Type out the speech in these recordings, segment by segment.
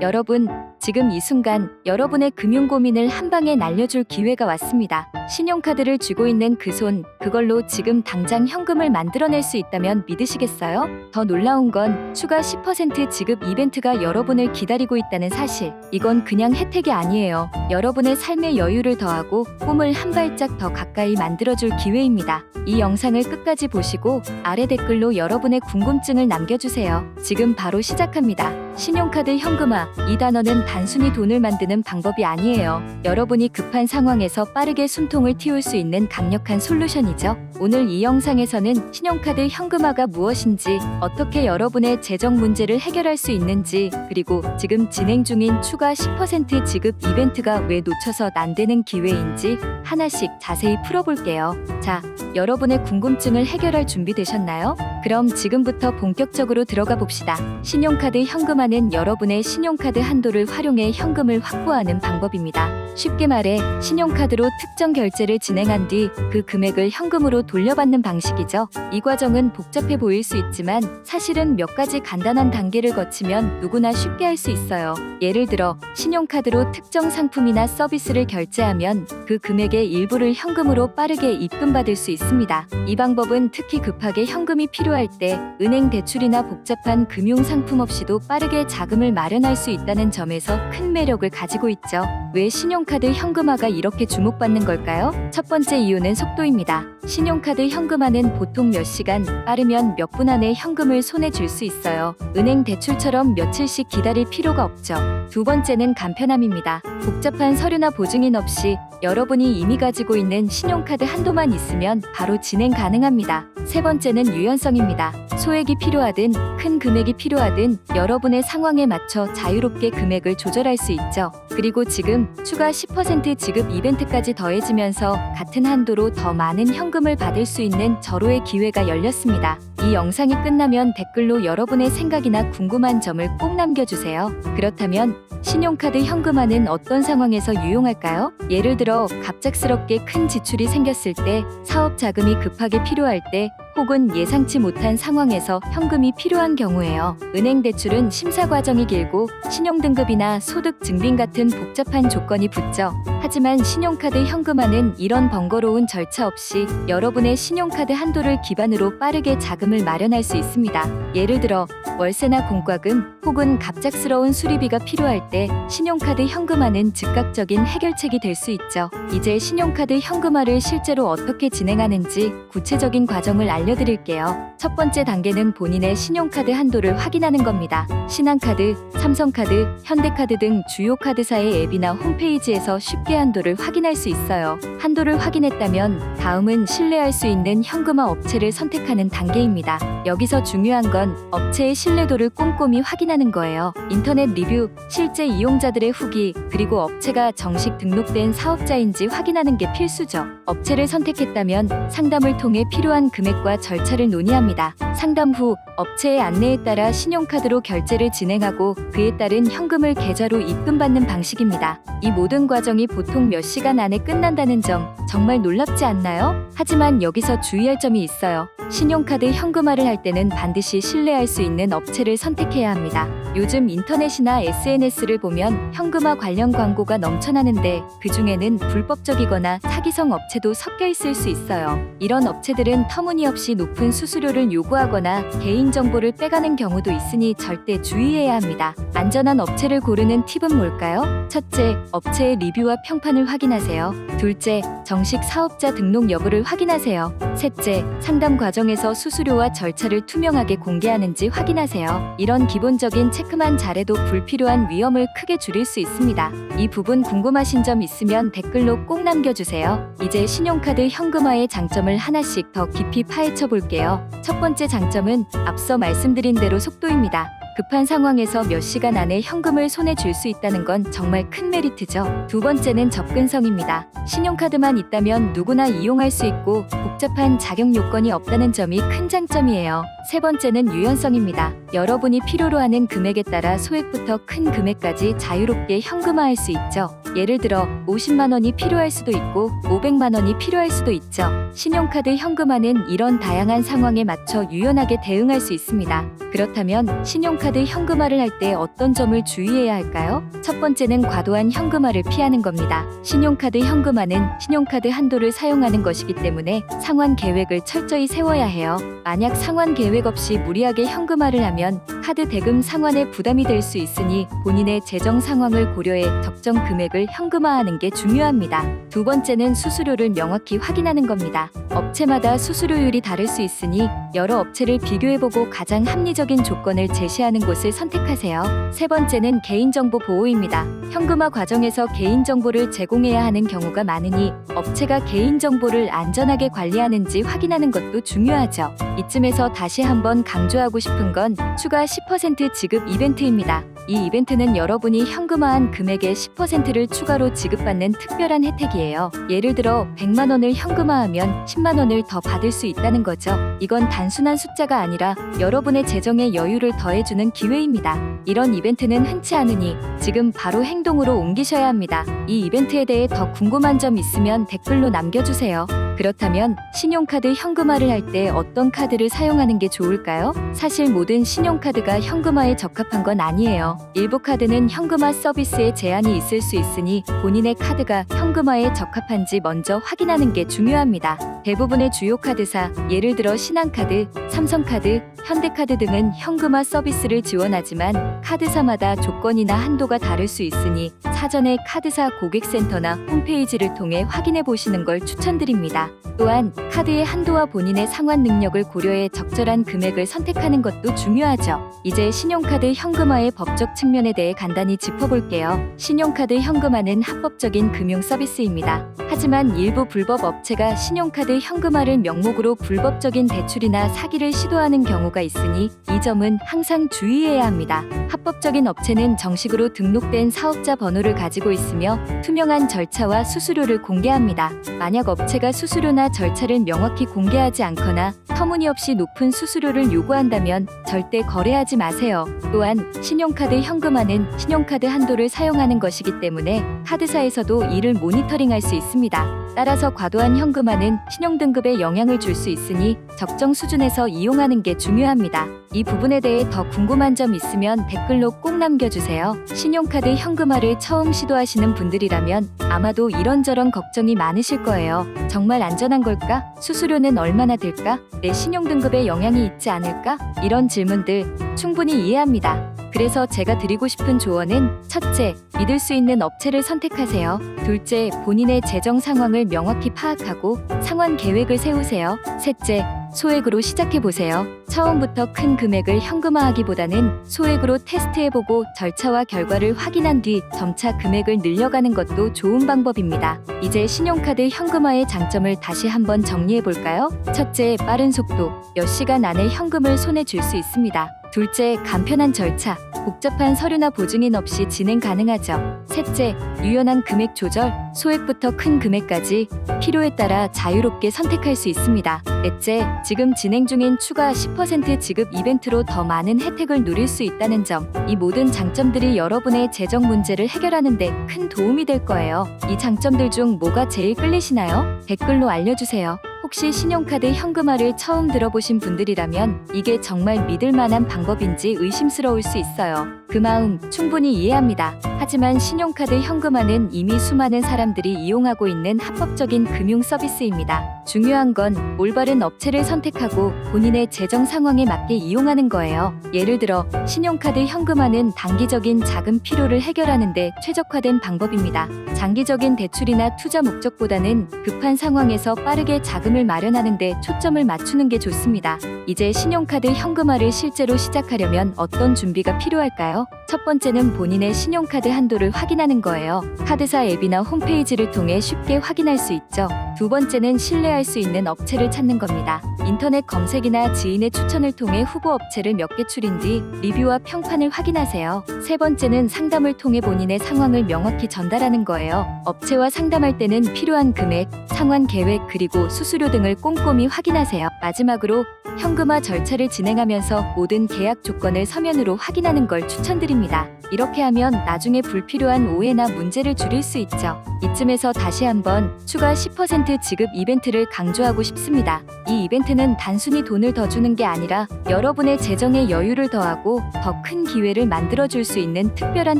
여러분, 지금 이 순간 여러분의 금융 고민을 한 방에 날려줄 기회가 왔습니다. 신용카드를 쥐고 있는 그 손, 그걸로 지금 당장 현금을 만들어낼 수 있다면 믿으시겠어요? 더 놀라운 건 추가 10% 지급 이벤트가 여러분을 기다리고 있다는 사실. 이건 그냥 혜택이 아니에요. 여러분의 삶의 여유를 더하고 꿈을 한 발짝 더 가까이 만들어줄 기회입니다. 이 영상을 끝까지 보시고 아래 댓글로 여러분의 궁금증을 남겨주세요. 지금 바로 시작합니다. 신용카드 현금화. 이 단어는 단순히 돈을 만드는 방법이 아니에요. 여러분이 급한 상황에서 빠르게 숨통을 틔울 수 있는 강력한 솔루션이죠. 오늘 이 영상에서는 신용카드 현금화가 무엇인지, 어떻게 여러분의 재정 문제를 해결할 수 있는지, 그리고 지금 진행 중인 추가 10% 지급 이벤트가 왜 놓쳐선 안 되는 기회인지 하나씩 자세히 풀어볼게요. 자, 여러분의 궁금증을 해결할 준비 되셨나요? 그럼 지금부터 본격적으로 들어가 봅시다. 신용카드 현금화는 여러분의 신용카드 한도를 활용해 현금을 확보하는 방법입니다. 쉽게 말해 신용카드로 특정 결제를 진행한 뒤 그 금액을 현금으로 돌려받는 방식이죠. 이 과정은 복잡해 보일 수 있지만 사실은 몇 가지 간단한 단계를 거치면 누구나 쉽게 할 수 있어요. 예를 들어 신용카드로 특정 상품이나 서비스를 결제하면 그 금액의 일부를 현금으로 빠르게 입금받을 수 있습니다. 이 방법은 특히 급하게 현금이 필요할 때 은행 대출이나 복잡한 금융 상품 없이도 빠르게 자금을 마련할 수 있다는 점에서 큰 매력을 가지고 있죠. 왜 신용카드 현금화가 이렇게 주목받는 걸까요? 첫 번째 이유는 속도입니다. 신용카드 현금화는 보통 몇 시간, 빠르면 몇 분 안에 현금을 손에 쥘 수 있어요. 은행 대출처럼 며칠씩 기다릴 필요가 없죠. 두 번째는 간편함입니다. 복잡한 서류나 보증인 없이 여러분이 이미 가지고 있는 신용카드 한도만 있으면 바로 진행 가능합니다. 세 번째는 유연성입니다. 소액이 필요하든 큰 금액이 필요하든 여러분의 상황에 맞춰 자유롭게 금액을 조절할 수 있죠. 그리고 지금 추가 10% 지급 이벤트까지 더해지면서 같은 한도로 더 많은 현금을 받을 수 있는 절호의 기회가 열렸습니다. 이 영상이 끝나면 댓글로 여러분의 생각이나 궁금한 점을 꼭 남겨주세요. 그렇다면 신용카드 현금화는 어떤 상황에서 유용할까요? 예를 들어 갑작스럽게 큰 지출이 생겼을 때, 사업 자금이 급하게 필요할 때, 혹은 예상치 못한 상황에서 현금이 필요한 경우에요. 은행 대출은 심사 과정이 길고 신용등급이나 소득 증빙 같은 복잡한 조건이 붙죠. 하지만 신용카드 현금화는 이런 번거로운 절차 없이 여러분의 신용카드 한도를 기반으로 빠르게 자금을 마련할 수 있습니다. 예를 들어 월세나 공과금 혹은 갑작스러운 수리비가 필요할 때 신용카드 현금화는 즉각적인 해결책이 될 수 있죠. 이제 신용카드 현금화를 실제로 어떻게 진행하는지 구체적인 과정을 알려드릴게요. 첫 번째 단계는 본인의 신용카드 한도를 확인하는 겁니다. 신한카드, 삼성카드, 현대카드 등 주요 카드사의 앱이나 홈페이지에서 쉽게 한도를 확인할 수 있어요. 한도를 확인했다면 다음은 신뢰할 수 있는 현금화 업체를 선택하는 단계입니다. 여기서 중요한 건 업체의 신뢰도를 꼼꼼히 확인하는 거예요. 인터넷 리뷰, 실제 이용자들의 후기, 그리고 업체가 정식 등록된 사업자인지 확인하는 게 필수죠. 업체를 선택했다면 상담을 통해 필요한 금액과 절차를 논의합니다. 상담 후 업체의 안내에 따라 신용카드로 결제를 진행하고 그에 따른 현금을 계좌로 입금받는 방식입니다. 이 모든 과정이 보통 몇 시간 안에 끝난다는 점 정말 놀랍지 않나요? 하지만 여기서 주의할 점이 있어요. 신용카드 현금화를 할 때는 반드시 신뢰할 수 있는 업체를 선택해야 합니다. 요즘 인터넷이나 SNS를 보면 현금화 관련 광고가 넘쳐나는데 그 중에는 불법적이거나 사기성 업체도 섞여 있을 수 있어요. 이런 업체들은 터무니없이 높은 수수료를 요구하거나 개인정보를 빼가는 경우도 있으니 절대 주의해야 합니다. 안전한 업체를 고르는 팁은 뭘까요? 첫째, 업체의 리뷰와 평판을 확인하세요. 둘째, 정식 사업자 등록 여부를 확인하세요. 셋째, 상담 과정에서 수수료와 절차를 투명하게 공개하는지 확인하세요. 이런 기본적인 체크만 잘해도 불필요한 위험을 크게 줄일 수 있습니다. 이 부분 궁금하신 점 있으면 댓글로 꼭 남겨주세요. 이제 신용카드 현금화의 장점을 하나씩 더 깊이 파헤쳐 볼게요. 첫 번째 장점은 앞서 말씀드린 대로 속도입니다. 급한 상황에서 몇 시간 안에 현금을 손에 쥘 수 있다는 건 정말 큰 메리트죠. 두 번째는 접근성입니다. 신용카드만 있다면 누구나 이용할 수 있고 복잡한 자격 요건이 없다는 점이 큰 장점이에요. 세 번째는 유연성입니다. 여러분이 필요로 하는 금액에 따라 소액부터 큰 금액까지 자유롭게 현금화할 수 있죠. 예를 들어 50만 원이 필요할 수도 있고 500만 원이 필요할 수도 있죠. 신용카드 현금화는 이런 다양한 상황에 맞춰 유연하게 대응할 수 있습니다. 그렇다면 신용카드 현금화를 할 때 어떤 점을 주의해야 할까요? 첫 번째는 과도한 현금화를 피하는 겁니다. 신용카드 현금화는 신용카드 한도를 사용하는 것이기 때문에 상환 계획을 철저히 세워야 해요. 만약 상환 계획 없이 무리하게 현금화를 하면 카드 대금 상환에 부담이 될 수 있으니 본인의 재정 상황을 고려해 적정 금액을 현금화하는 게 중요합니다. 두 번째는 수수료를 명확히 확인하는 겁니다. 업체마다 수수료율이 다를 수 있으니 여러 업체를 비교해보고 가장 합리적인 조건을 제시하는 곳을 선택하세요. 세 번째는 개인정보 보호입니다. 현금화 과정에서 개인정보를 제공해야 하는 경우가 많으니 업체가 개인정보를 안전하게 관리하는지 확인하는 것도 중요하죠. 이쯤에서 다시 한번 강조하고 싶은 건 추가 10% 지급 이벤트입니다. 이 이벤트는 여러분이 현금화한 금액의 10%를 추가로 지급받는 특별한 혜택이에요. 예를 들어 100만 원을 현금화하면 10만 원을 더 받을 수 있다는 거죠. 이건 단순한 숫자가 아니라 여러분의 재정에 여유를 더해주는 기회입니다. 이런 이벤트는 흔치 않으니 지금 바로 행동으로 옮기셔야 합니다. 이 이벤트에 대해 더 궁금한 점 있으면 댓글로 남겨주세요. 그렇다면 신용카드 현금화를 할 때 어떤 카드를 사용하는 게 좋을까요? 사실 모든 신용카드가 현금화에 적합한 건 아니에요. 일부 카드는 현금화 서비스에 제한이 있을 수 있으니 본인의 카드가 현금화에 적합한지 먼저 확인하는 게 중요합니다. 대부분의 주요 카드사, 예를 들어 신한카드, 삼성카드, 현대카드 등은 현금화 서비스를 지원하지만 카드사마다 조건이나 한도가 다를 수 있으니 사전에 카드사 고객센터나 홈페이지를 통해 확인해 보시는 걸 추천드립니다. 또한 카드의 한도와 본인의 상환 능력을 고려해 적절한 금액을 선택하는 것도 중요하죠. 이제 신용카드 현금화의 법적 측면에 대해 간단히 짚어볼게요. 신용카드 현금화는 합법적인 금융 서비스입니다. 하지만 일부 불법 업체가 신용카드 현금화를 명목으로 불법적인 대출이나 사기를 시도하는 경우가 있으니 이 점은 항상 주의해야 합니다. 합법적인 업체는 정식으로 등록된 사업자 번호를 가지고 있으며 투명한 절차와 수수료를 공개합니다. 만약 업체가 수수료나 절차를 명확히 공개하지 않거나 터무니없이 높은 수수료를 요구한다면 절대 거래하지 마세요. 또한 신용카드 현금화는 신용카드 한도를 사용하는 것이기 때문에 카드사에서도 이를 모니터링할 수 있습니다. 따라서 과도한 현금화는 신용등급에 영향을 줄 수 있으니 적정 수준에서 이용하는 게 중요합니다. 이 부분에 대해 더 궁금한 점 있으면 댓글로 꼭 남겨주세요. 신용카드 현금화를 처음 시도하시는 분들이라면 아마도 이런저런 걱정이 많으실 거예요. 정말 안전한 걸까? 수수료는 얼마나 들까? 내 신용등급에 영향이 있지 않을까? 이런 질문들 충분히 이해합니다. 그래서 제가 드리고 싶은 조언은 첫째, 믿을 수 있는 업체를 선택하세요. 둘째, 본인의 재정 상황을 명확히 파악하고 상환 계획을 세우세요. 셋째, 소액으로 시작해보세요. 처음부터 큰 금액을 현금화하기보다는 소액으로 테스트해보고 절차와 결과를 확인한 뒤 점차 금액을 늘려가는 것도 좋은 방법입니다. 이제 신용카드 현금화의 장점을 다시 한번 정리해볼까요? 첫째, 빠른 속도. 몇 시간 안에 현금을 손에 쥘 수 있습니다. 둘째, 간편한 절차. 복잡한 서류나 보증인 없이 진행 가능하죠. 셋째, 유연한 금액 조절. 소액부터 큰 금액까지 필요에 따라 자유롭게 선택할 수 있습니다. 넷째, 지금 진행 중인 추가 10% 지급 이벤트로 더 많은 혜택을 누릴 수 있다는 점. 이 모든 장점들이 여러분의 재정 문제를 해결하는 데 큰 도움이 될 거예요. 이 장점들 중 뭐가 제일 끌리시나요? 댓글로 알려주세요. 혹시 신용카드 현금화를 처음 들어보신 분들이라면 이게 정말 믿을 만한 방법인지 의심스러울 수 있어요. 그 마음 충분히 이해합니다. 하지만 신용카드 현금화는 이미 수많은 사람들이 이용하고 있는 합법적인 금융 서비스입니다. 중요한 건 올바른 업체를 선택하고 본인의 재정 상황에 맞게 이용하는 거예요. 예를 들어 신용카드 현금화는 단기적인 자금 필요를 해결하는 데 최적화된 방법입니다. 장기적인 대출이나 투자 목적보다는 급한 상황에서 빠르게 자금을 마련하는 데 초점을 맞추는 게 좋습니다. 이제 신용카드 현금화를 실제로 시작하려면 어떤 준비가 필요할까요? 첫 번째는 본인의 신용카드 한도를 확인하는 거예요. 카드사 앱이나 홈페이지를 통해 쉽게 확인할 수 있죠. 두 번째는 신뢰할 수 있는 업체를 찾는 겁니다. 인터넷 검색이나 지인의 추천을 통해 후보 업체를 몇 개 추린 뒤 리뷰와 평판을 확인하세요. 세 번째는 상담을 통해 본인의 상황을 명확히 전달하는 거예요. 업체와 상담할 때는 필요한 금액, 상환 계획 그리고 수수료 등을 꼼꼼히 확인하세요. 마지막으로 현금화 절차를 진행하면서 모든 계약 조건을 서면으로 확인하는 걸 추천드립니다. 이렇게 하면 나중에 불필요한 오해나 문제를 줄일 수 있죠. 이쯤에서 다시 한번 추가 10% 지급 이벤트를 강조하고 싶습니다. 이 이벤트는 단순히 돈을 더 주는 게 아니라 여러분의 재정에 여유를 더하고 더 큰 기회를 만들어줄 수 있는 특별한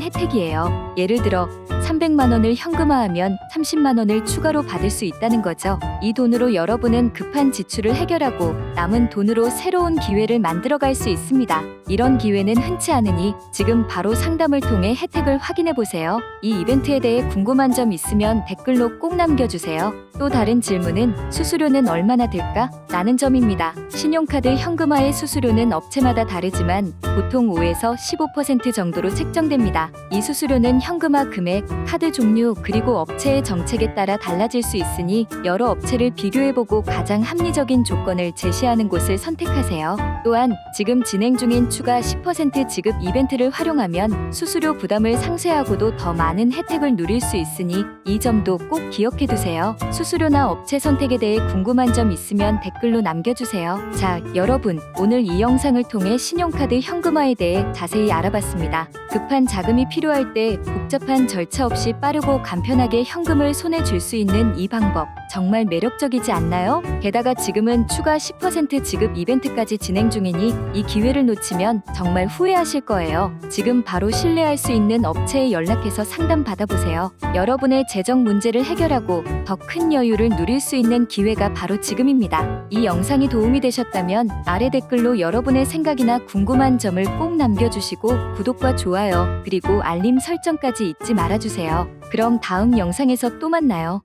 혜택이에요. 예를 들어 300만 원을 현금화하면 30만 원을 추가로 받을 수 있다는 거죠. 이 돈으로 여러분은 급한 지출을 해결하고 남은 돈으로 새로운 기회를 만들어갈 수 있습니다. 이런 기회는 흔치 않으니 지금 바로 상담을 통해 혜택을 확인해 보세요. 이 이벤트에 대해 궁금한 점 있으면 댓글로 꼭 남겨주세요. 또 다른 질문은 수수료는 얼마나 들까? 라는 점입니다. 신용카드 현금화의 수수료는 업체마다 다르지만 보통 5에서 15% 정도로 책정됩니다. 이 수수료는 현금화 금액, 카드 종류 그리고 업체의 정책에 따라 달라질 수 있으니 여러 업체를 비교해보고 가장 합리적인 조건을 제시하는 곳을 선택하세요. 또한 지금 진행 중인 추가 10% 지급 이벤트를 활용하면 수수료 부담을 상쇄하고도 더 많은 혜택을 누릴 수 있으니 이 점도 꼭 기억해두세요. 수수료나 업체 선택에 대해 궁금한 점 있으면 댓글로 남겨주세요. 자, 여러분, 오늘 이 영상을 통해 신용카드 현금화에 대해 자세히 알아봤습니다. 급한 자금이 필요할 때 복잡한 절차 없이 빠르고 간편하게 현금을 손에 쥘 수 있는 이 방법 정말 매력적이지 않나요? 게다가 지금은 추가 10% 지급 이벤트까지 진행 중이니 이 기회를 놓치면 정말 후회하실 거예요. 지금 바로 신뢰할 수 있는 업체에 연락해서 상담 받아보세요. 여러분의 재정 문제를 해결하고 더 큰 여유를 누릴 수 있는 기회가 바로 지금입니다. 이 영상이 도움이 되셨다면 아래 댓글로 여러분의 생각이나 궁금한 점을 꼭 남겨주시고 구독과 좋아요 그리고 알림 설정까지 잊지 말아주세요. 그럼 다음 영상에서 또 만나요.